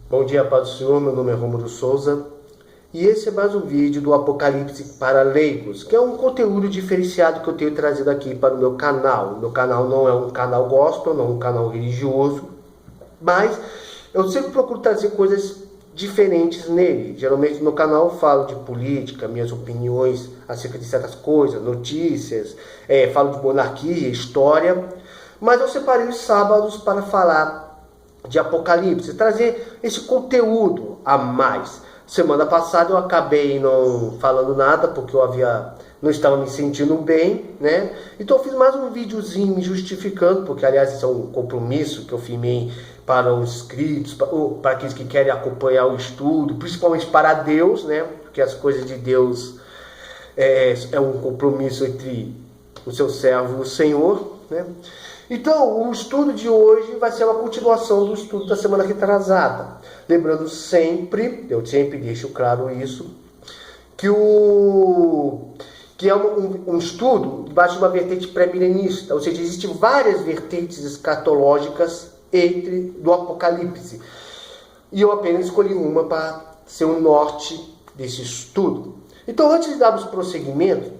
Bom dia, Paz do Senhor, meu nome é Rômulo Souza e esse é mais um vídeo do Apocalipse para Leigos, que é um conteúdo diferenciado que eu tenho trazido aqui para o meu canal. O meu canal não é um canal gospel, não é um canal religioso, mas eu sempre procuro trazer coisas diferentes nele. Geralmente no meu canal eu falo de política, minhas opiniões acerca de certas coisas, notícias, falo de monarquia, história, mas eu separei os sábados para falar de Apocalipse, trazer esse conteúdo a mais. Semana passada eu acabei não falando nada porque eu não estava me sentindo bem, né? Então eu fiz mais um videozinho me justificando, porque aliás isso é um compromisso que eu firmei para os inscritos, para aqueles que querem acompanhar o estudo, principalmente para Deus, né? Porque as coisas de Deus é um compromisso entre o seu servo e o Senhor, né? Então, o estudo de hoje vai ser uma continuação do estudo da semana retrasada. Lembrando sempre, eu sempre deixo claro isso, que é um estudo debaixo de uma vertente pré-milenista, ou seja, existem várias vertentes escatológicas do Apocalipse. E eu apenas escolhi uma para ser o norte desse estudo. Então, antes de darmos prosseguimento,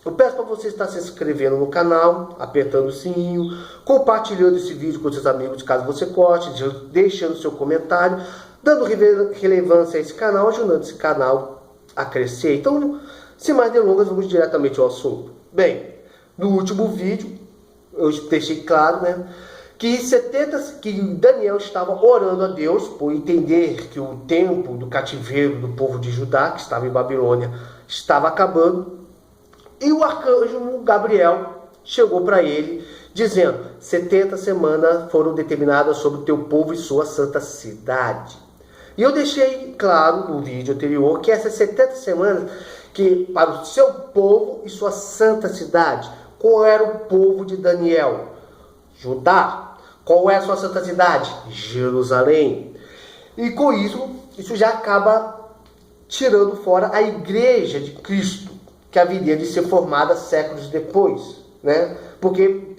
eu peço para você estar se inscrevendo no canal, apertando o sininho, compartilhando esse vídeo com seus amigos, caso você goste, deixando seu comentário, dando relevância a esse canal, ajudando esse canal a crescer. Então, sem mais delongas, vamos diretamente ao assunto. Bem, no último vídeo, eu deixei claro, né, que Daniel estava orando a Deus por entender que o tempo do cativeiro do povo de Judá, que estava em Babilônia, estava acabando. E o arcanjo Gabriel chegou para ele, dizendo: 70 semanas foram determinadas sobre o teu povo e sua santa cidade. E eu deixei claro no vídeo anterior que essas 70 semanas, que para o seu povo e sua santa cidade. Qual era o povo de Daniel? Judá. Qual é a sua santa cidade? Jerusalém. E com isso já acaba tirando fora a igreja de Cristo, que haveria de ser formada séculos depois, né? Porque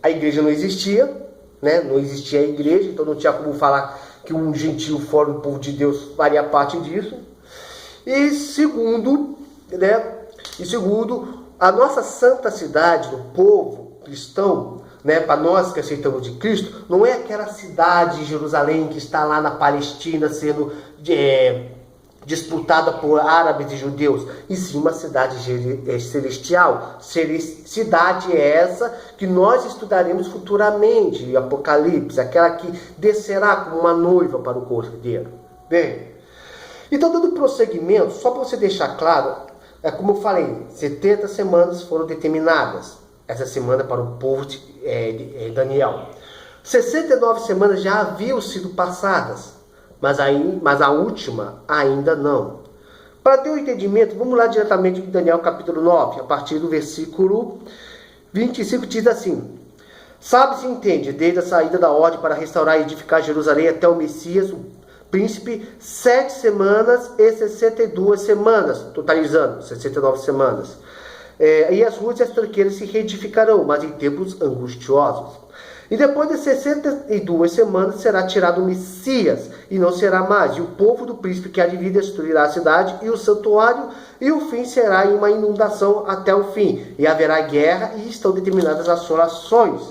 a igreja não existia, né? Não existia a igreja, então não tinha como falar que um gentio fora do povo de Deus faria parte disso. E segundo, a nossa santa cidade, do povo cristão, né, para nós que aceitamos de Cristo, não é aquela cidade de Jerusalém que está lá na Palestina sendo disputada por árabes e judeus, e sim uma cidade celestial. Cidade essa que nós estudaremos futuramente em Apocalipse, aquela que descerá como uma noiva para o cordeiro. Bem, então dando prosseguimento, só para você deixar claro, como eu falei, 70 semanas foram determinadas, essa semana para o povo de Daniel. 69 semanas já haviam sido passadas, mas a última ainda não. Para ter um entendimento, vamos lá diretamente em Daniel capítulo 9, a partir do versículo 25, diz assim: sabe-se entende, desde a saída da ordem para restaurar e edificar Jerusalém até o Messias, o príncipe, 7 semanas e 62 semanas, totalizando 69 semanas. E as ruas e as tranqueiras se reedificarão, mas em tempos angustiosos. E depois de 62 semanas será tirado o Messias, e não será mais. E o povo do príncipe que há de vir destruirá a cidade e o santuário, e o fim será em uma inundação até o fim. E haverá guerra, e estão determinadas assolações.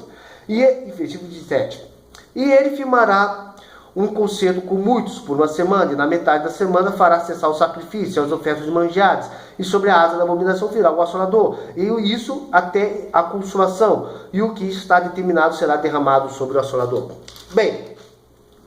E versículo 17. E ele firmará um concerto com muitos por uma semana, e na metade da semana fará cessar o sacrifício, as ofertas de manjares, e sobre a asa da abominação virá o assolador, e isso até a consumação, e o que está determinado será derramado sobre o assolador. Bem,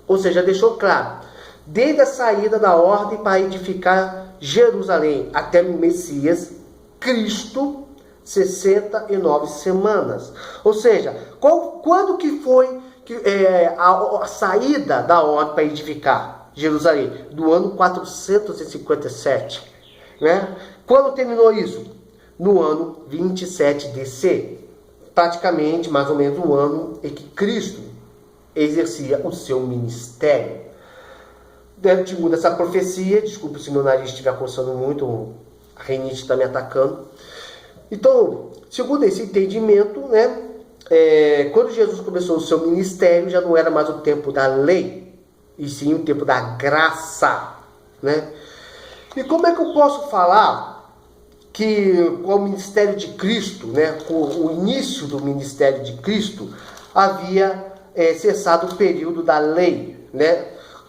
ou seja, deixou claro, desde a saída da ordem para edificar Jerusalém até o Messias, Cristo, 69 semanas. Ou seja, quando que foi a saída da ordem para edificar Jerusalém? Do ano 457, né? Quando terminou isso? No ano 27 DC, praticamente mais ou menos o ano em que Cristo exercia o seu ministério. Dentro dessa profecia, desculpa se meu nariz estiver coçando muito, a rinite está me atacando. Então, segundo esse entendimento, né, quando Jesus começou o seu ministério, já não era mais o tempo da lei, e sim o tempo da graça, né? E como é que eu posso falar que com o ministério de Cristo, né, com o início do ministério de Cristo, havia cessado o período da lei, né?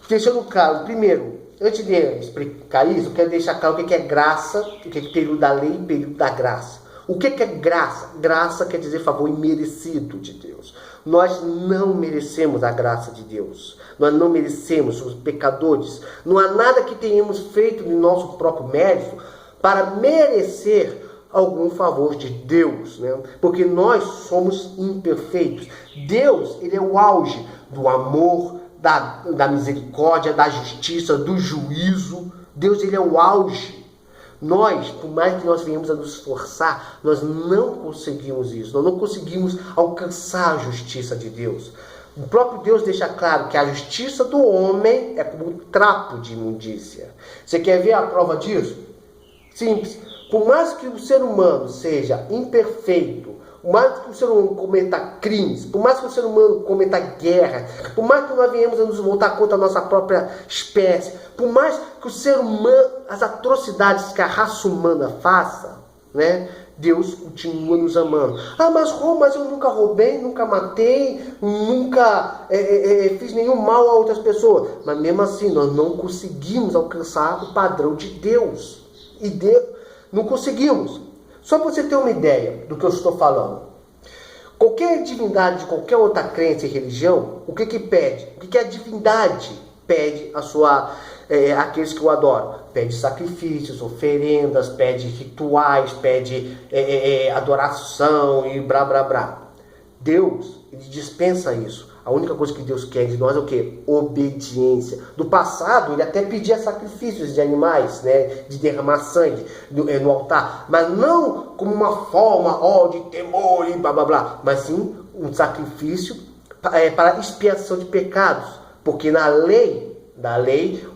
Deixando claro, primeiro, antes de explicar isso, eu quero deixar claro o que é graça, o que é período da lei e período da graça. O que é graça? Graça quer dizer favor imerecido de Deus. Nós não merecemos a graça de Deus. Nós não merecemos, somos pecadores. Não há nada que tenhamos feito no nosso próprio mérito para merecer algum favor de Deus, né? Porque nós somos imperfeitos. Deus, ele é o auge do amor, da misericórdia, da justiça, do juízo. Deus, ele é o auge. Nós, por mais que nós venhamos a nos esforçar, nós não conseguimos isso. Nós não conseguimos alcançar a justiça de Deus. O próprio Deus deixa claro que a justiça do homem é como um trapo de imundícia. Você quer ver a prova disso? Simples. Por mais que o ser humano seja imperfeito, por mais que o ser humano cometa crimes, por mais que o ser humano cometa guerra, por mais que nós venhamos a nos voltar contra a nossa própria espécie, por mais que o ser humano, as atrocidades que a raça humana faça, né, Deus continua nos amando. Ah, mas eu nunca roubei, nunca matei, nunca fiz nenhum mal a outras pessoas. Mas mesmo assim, nós não conseguimos alcançar o padrão de Deus. E Deus, não conseguimos. Só para você ter uma ideia do que eu estou falando. Qualquer divindade de qualquer outra crença e religião, o que pede? O que a divindade pede àqueles que o adoram? Pede sacrifícios, oferendas, pede rituais, pede adoração e blá blá blá. Deus, ele dispensa isso. A única coisa que Deus quer de nós é o quê? Obediência. No passado, ele até pedia sacrifícios de animais, né? De derramar sangue no altar. Mas não como uma forma de temor e blá blá blá. Mas sim um sacrifício para expiação de pecados. Porque na lei,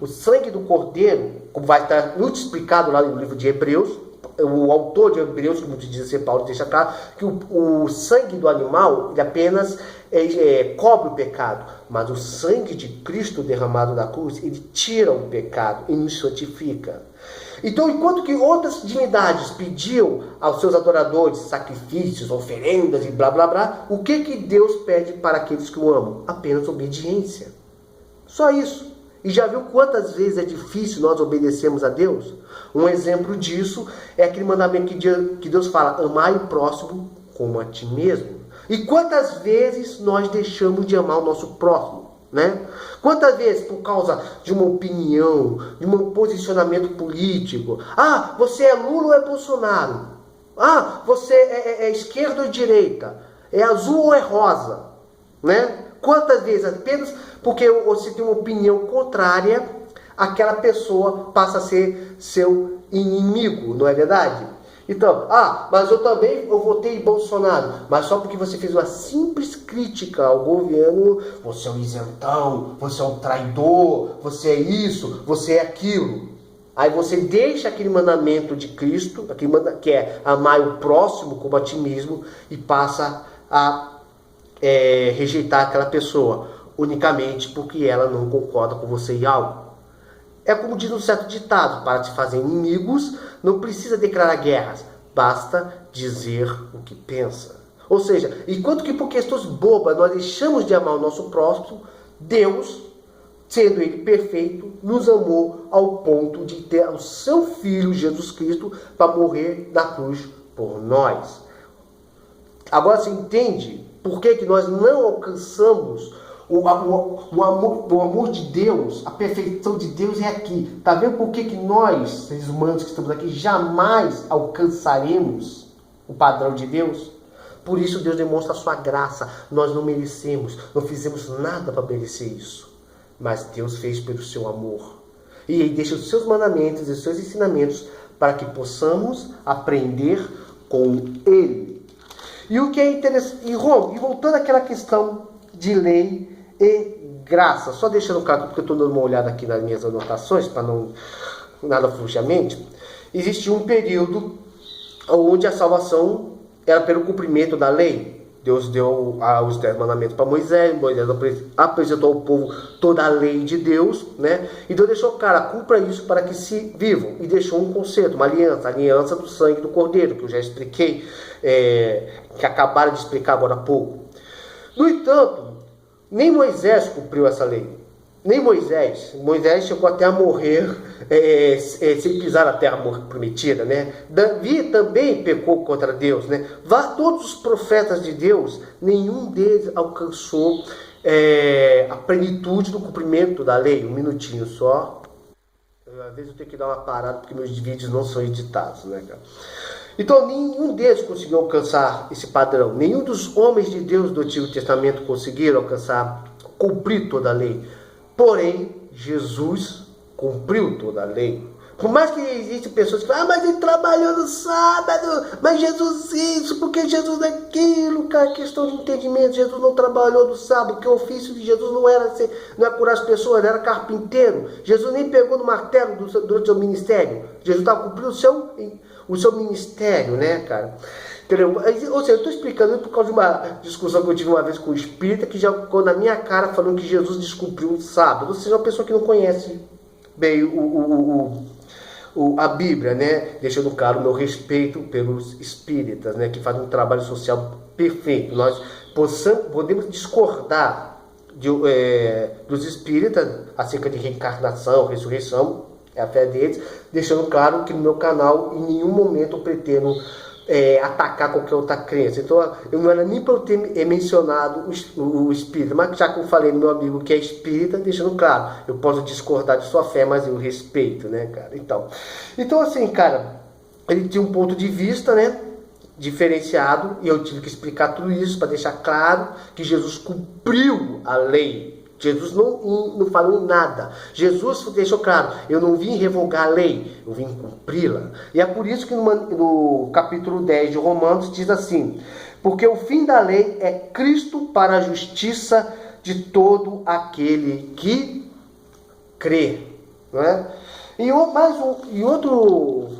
o sangue do cordeiro, como vai estar muito explicado lá no livro de Hebreus, o autor de Hebreus, como diz assim, Paulo deixa claro, que o sangue do animal ele apenas cobre o pecado, mas o sangue de Cristo derramado na cruz, ele tira o pecado e nos santifica. Então, enquanto que outras divindades pediam aos seus adoradores sacrifícios, oferendas e blá blá blá, o que Deus pede para aqueles que o amam? Apenas obediência. Só isso. E já viu quantas vezes é difícil nós obedecermos a Deus? Um exemplo disso é aquele mandamento que Deus fala: amai o próximo como a ti mesmo. E quantas vezes nós deixamos de amar o nosso próximo, né? Quantas vezes por causa de uma opinião, de um posicionamento político? Ah, você é Lula ou é Bolsonaro? Ah, você é esquerda ou direita? É azul ou é rosa? Né? Quantas vezes apenas porque você tem uma opinião contrária, aquela pessoa passa a ser seu inimigo, não é verdade? Então, mas eu votei em Bolsonaro, mas só porque você fez uma simples crítica ao governo, você é um isentão, você é um traidor, você é isso, você é aquilo. Aí você deixa aquele mandamento de Cristo, que é amar o próximo como a ti mesmo, e passa a rejeitar aquela pessoa, unicamente porque ela não concorda com você em algo. É como diz um certo ditado: para te fazer inimigos, não precisa declarar guerras, basta dizer o que pensa. Ou seja, enquanto que por questões bobas nós deixamos de amar o nosso próximo, Deus, sendo ele perfeito, nos amou ao ponto de ter o seu Filho Jesus Cristo para morrer na cruz por nós. Agora você entende por que nós não alcançamos o amor de Deus? A perfeição de Deus é aqui. Está vendo por que nós, seres humanos que estamos aqui, jamais alcançaremos o padrão de Deus? Por isso Deus demonstra a sua graça. Nós não merecemos, não fizemos nada para merecer isso. Mas Deus fez pelo seu amor. E Ele deixa os seus mandamentos e os seus ensinamentos para que possamos aprender com Ele. E o que é interessante, e voltando àquela questão de lei e graça, só deixando claro, porque eu estou dando uma olhada aqui nas minhas anotações, para não nada fugir a mente, existe um período onde a salvação era pelo cumprimento da lei. Deus deu os 10 mandamentos para Moisés. Moisés apresentou ao povo toda a lei de Deus, né? E Deus deixou, cara, cumpra isso para que se vivam. E deixou um conceito, uma aliança, a aliança do sangue do Cordeiro, que eu já expliquei, que acabaram de explicar agora há pouco. No entanto, nem Moisés cumpriu essa lei. Nem Moisés chegou até a morrer sem pisar na terra prometida, né? Davi também pecou contra Deus, né? Todos os profetas de Deus, nenhum deles alcançou a plenitude do cumprimento da lei. Um minutinho só. Às vezes eu tenho que dar uma parada porque meus vídeos não são editados, né, cara? Então, nenhum deles conseguiu alcançar esse padrão. Nenhum dos homens de Deus do Antigo Testamento conseguiram cumprir toda a lei. Porém, Jesus cumpriu toda a lei. Por mais que existem pessoas que falam, mas ele trabalhou no sábado, mas Jesus isso, porque Jesus aquilo, cara, questão de entendimento. Jesus não trabalhou no sábado, porque o ofício de Jesus não era curar as pessoas, ele era carpinteiro. Jesus nem pegou no martelo durante o seu ministério. Jesus estava cumprindo o seu ministério, né, cara? Entendeu? Ou seja, eu estou explicando isso por causa de uma discussão que eu tive uma vez com o espírita, que já ficou na minha cara falando que Jesus descumpriu o sábado. Ou seja, uma pessoa que não conhece bem a Bíblia, né? Deixando claro o meu respeito pelos espíritas, né? Que fazem um trabalho social perfeito. Nós podemos discordar dos espíritas acerca de reencarnação, ressurreição, é a fé deles, deixando claro que no meu canal em nenhum momento eu pretendo atacar qualquer outra crença. Então eu não era nem para eu ter mencionado o espírita, mas já que eu falei no meu amigo que é espírita, deixando claro, eu posso discordar de sua fé, mas eu respeito, né, cara? Então assim, cara, ele tinha um ponto de vista, né, diferenciado, e eu tive que explicar tudo isso para deixar claro que Jesus cumpriu a lei. Jesus não falou em nada. Jesus deixou claro, eu não vim revogar a lei, eu vim cumpri-la. E é por isso que no capítulo 10 de Romanos diz assim: porque o fim da lei é Cristo para a justiça de todo aquele que crê. Não é? E outro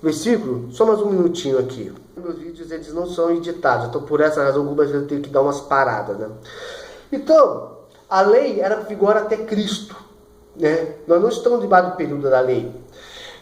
versículo, só mais um minutinho aqui. Meus vídeos eles não são editados, então por essa razão algumas vezes eu tenho que dar umas paradas, né? Então, a lei era vigor até Cristo, né? Nós não estamos debaixo do período da lei.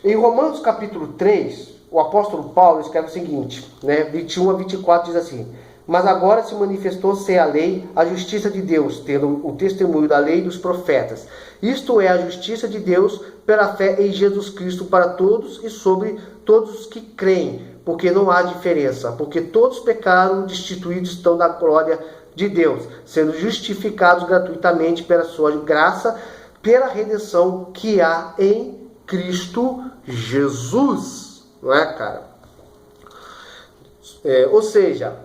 Em Romanos capítulo 3, o apóstolo Paulo escreve o seguinte, né? 21 a 24 diz assim: mas agora se manifestou sem a lei a justiça de Deus, tendo o testemunho da lei e dos profetas. Isto é a justiça de Deus pela fé em Jesus Cristo para todos e sobre todos os que creem, porque não há diferença, porque todos pecaram, destituídos estão da glória de Deus, sendo justificados gratuitamente pela sua graça, pela redenção que há em Cristo Jesus. Não é, cara? Ou seja,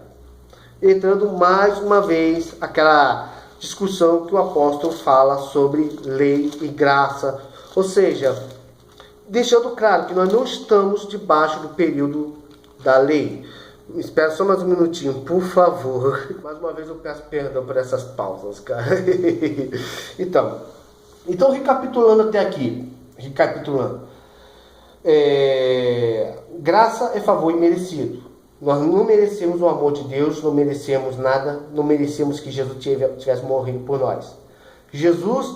entrando mais uma vez aquela discussão que o apóstolo fala sobre lei e graça. Ou seja, deixando claro que nós não estamos debaixo do período da lei. Espera só mais um minutinho, por favor. Mais uma vez eu peço perdão por essas pausas, cara. Então recapitulando até aqui. Graça é favor imerecido. Nós não merecemos o amor de Deus, não merecemos nada, não merecemos que Jesus tivesse morrido por nós. Jesus,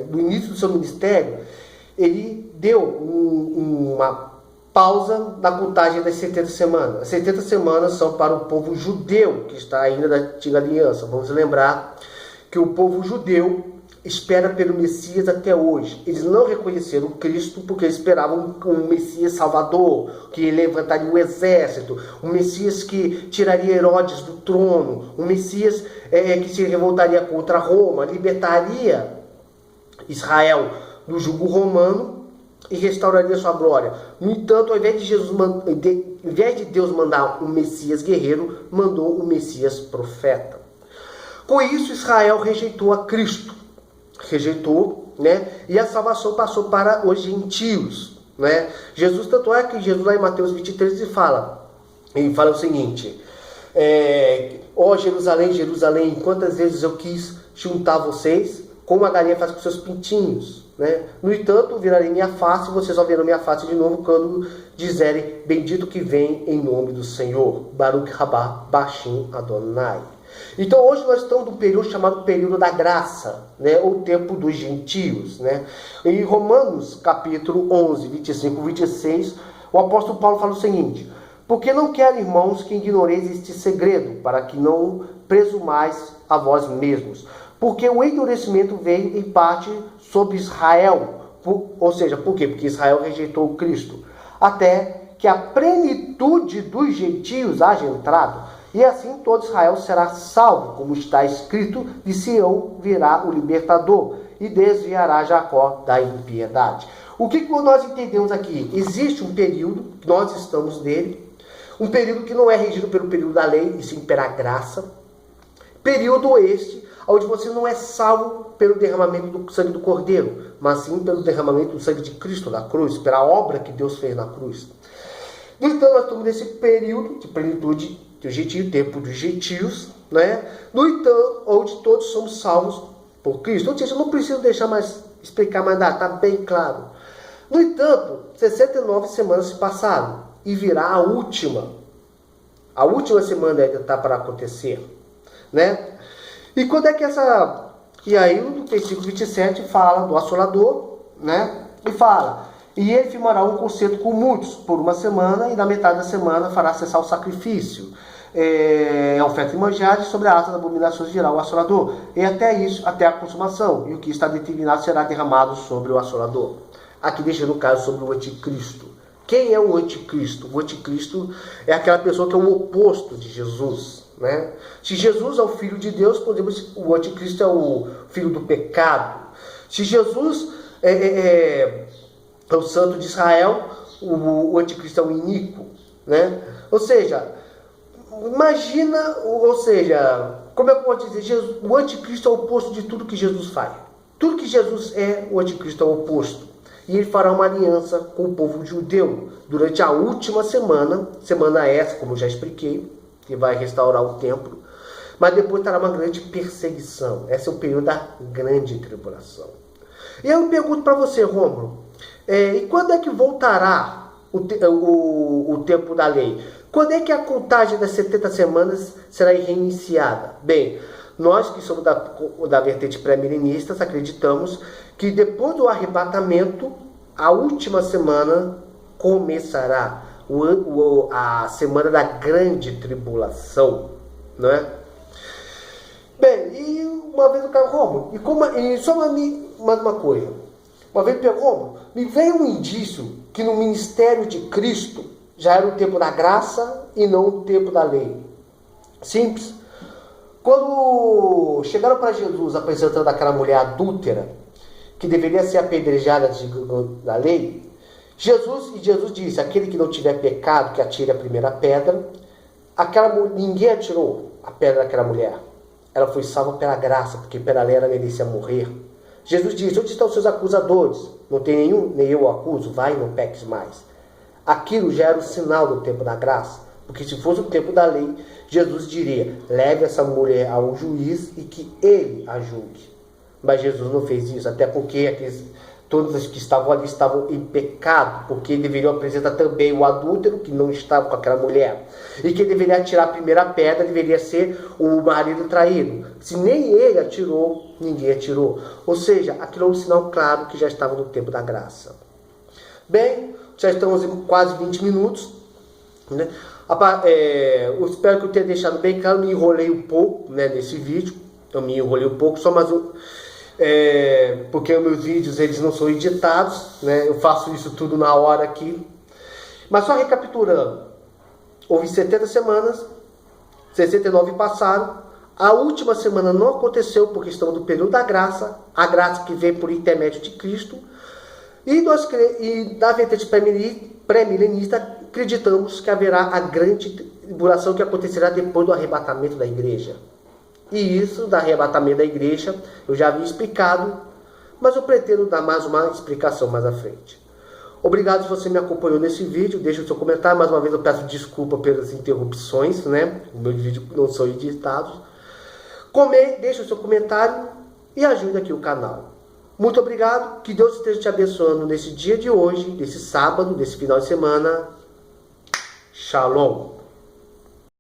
no início do seu ministério, ele deu uma pausa na contagem das 70 semanas. As 70 semanas são para o povo judeu, que está ainda da antiga aliança. Vamos lembrar que o povo judeu espera pelo Messias até hoje. Eles não reconheceram Cristo porque eles esperavam um Messias salvador, que levantaria um exército, um Messias que tiraria Herodes do trono, um Messias que se revoltaria contra Roma, libertaria Israel do jugo romano e restauraria sua glória. No entanto, ao invés de Deus mandar um Messias guerreiro, mandou um Messias profeta. Com isso, Israel rejeitou a Cristo. Né? E a salvação passou para os gentios, né? Jesus, tanto é que Jesus lá em Mateus 23 ele fala o seguinte: ó Jerusalém, Jerusalém, quantas vezes eu quis juntar vocês, como a galinha faz com seus pintinhos, né? No entanto, virarei minha face, e vocês só verão minha face de novo quando dizerem, bendito que vem em nome do Senhor. Baruch Rabá Bashim Adonai. Então hoje nós estamos no período chamado período da graça, né? Ou tempo dos gentios, né? Em Romanos capítulo 11, 25 e 26, o apóstolo Paulo fala o seguinte: porque não quero, irmãos, que ignoreis este segredo, para que não presumais a vós mesmos. Porque o endurecimento veio em parte sobre Israel. Ou seja, por quê? Porque Israel rejeitou o Cristo. Até que a plenitude dos gentios haja entrado. E assim todo Israel será salvo, como está escrito, de Sião virá o libertador, e desviará Jacó da impiedade. O que nós entendemos aqui? Existe um período, nós estamos nele, um período que não é regido pelo período da lei, e sim pela graça. Período este, onde você não é salvo pelo derramamento do sangue do Cordeiro, mas sim pelo derramamento do sangue de Cristo na cruz, pela obra que Deus fez na cruz. Então nós estamos nesse período de plenitude do gentio, tempo dos gentios, né? No entanto, onde todos somos salvos por Cristo. Ou seja, eu não preciso deixar mais, explicar mais nada, está bem claro. No entanto, 69 semanas se passaram e virá a última. A última semana ainda está para acontecer, né? E quando é que essa... E aí no versículo 27 fala do assolador, né? E fala: e ele firmará um concerto com muitos por uma semana, e na metade da semana fará cessar o sacrifício. A oferta de manjares, sobre a ata das abominações virá o assolador. E até isso, até a consumação. E o que está determinado será derramado sobre o assolador. Aqui deixando o caso sobre o anticristo. Quem é o anticristo? O anticristo é aquela pessoa que é o oposto de Jesus, né? Se Jesus é o Filho de Deus, podemos, o anticristo é o filho do pecado. Se Jesus é o santo de Israel, o anticristo é o iníquo, né? Ou seja, imagina, como eu posso dizer, o anticristo é o oposto de tudo que Jesus faz. Tudo que Jesus é, o anticristo é o oposto. E ele fará uma aliança com o povo judeu durante a última semana essa, como eu já expliquei, que vai restaurar o templo. Mas depois terá uma grande perseguição. Esse é o período da grande tribulação. E eu pergunto para você, Rômulo, e quando é que voltará o tempo da lei? Quando é que a contagem das 70 semanas será reiniciada? Bem, nós que somos da vertente pré-milenista acreditamos que depois do arrebatamento, a última semana começará a semana da grande tribulação, não é? Bem, e uma vez eu quero, Rômulo, e só mais uma coisa. Uma vez eu pergunto, Rômulo, me veio um indício que no ministério de Cristo já era o tempo da graça e não o tempo da lei. Simples. Quando chegaram para Jesus apresentando aquela mulher adúltera, que deveria ser apedrejada da lei, Jesus disse: aquele que não tiver pecado, que atire a primeira pedra. Ninguém atirou a pedra daquela mulher. Ela foi salva pela graça, porque pela lei ela merecia morrer. Jesus disse: onde estão os seus acusadores? Não tem nenhum, nem eu o acuso, vai e não peques mais. Aquilo já era o sinal do tempo da graça, porque se fosse o tempo da lei, Jesus diria: leve essa mulher a um juiz e que ele a julgue. Mas Jesus não fez isso, até porque todos os que estavam ali estavam em pecado, porque deveriam apresentar também o adúltero, que não estava com aquela mulher. E quem deveria atirar a primeira pedra deveria ser o marido traído. Se nem ele atirou, ninguém atirou. Ou seja, aquilo é um sinal claro que já estava no tempo da graça. Bem, já estamos em quase 20 minutos, né? Eu espero que eu tenha deixado bem claro. Me enrolei um pouco, né, nesse vídeo. Eu me enrolei um pouco, só mais um... porque os meus vídeos eles não são editados, né? Eu faço isso tudo na hora aqui. Mas só recapitulando, houve 70 semanas, 69 passaram, a última semana não aconteceu porque estamos no período da graça, a graça que vem por intermédio de Cristo, e da vertente pré-milenista acreditamos que haverá a grande tribulação que acontecerá depois do arrebatamento da igreja. E isso, do arrebatamento da igreja, eu já havia explicado, mas eu pretendo dar mais uma explicação mais à frente. Obrigado se você me acompanhou nesse vídeo, deixa o seu comentário. Mais uma vez eu peço desculpa pelas interrupções, né? Os meus vídeos não são editados. Deixa o seu comentário e ajude aqui o canal. Muito obrigado, que Deus esteja te abençoando nesse dia de hoje, nesse sábado, nesse final de semana. Shalom.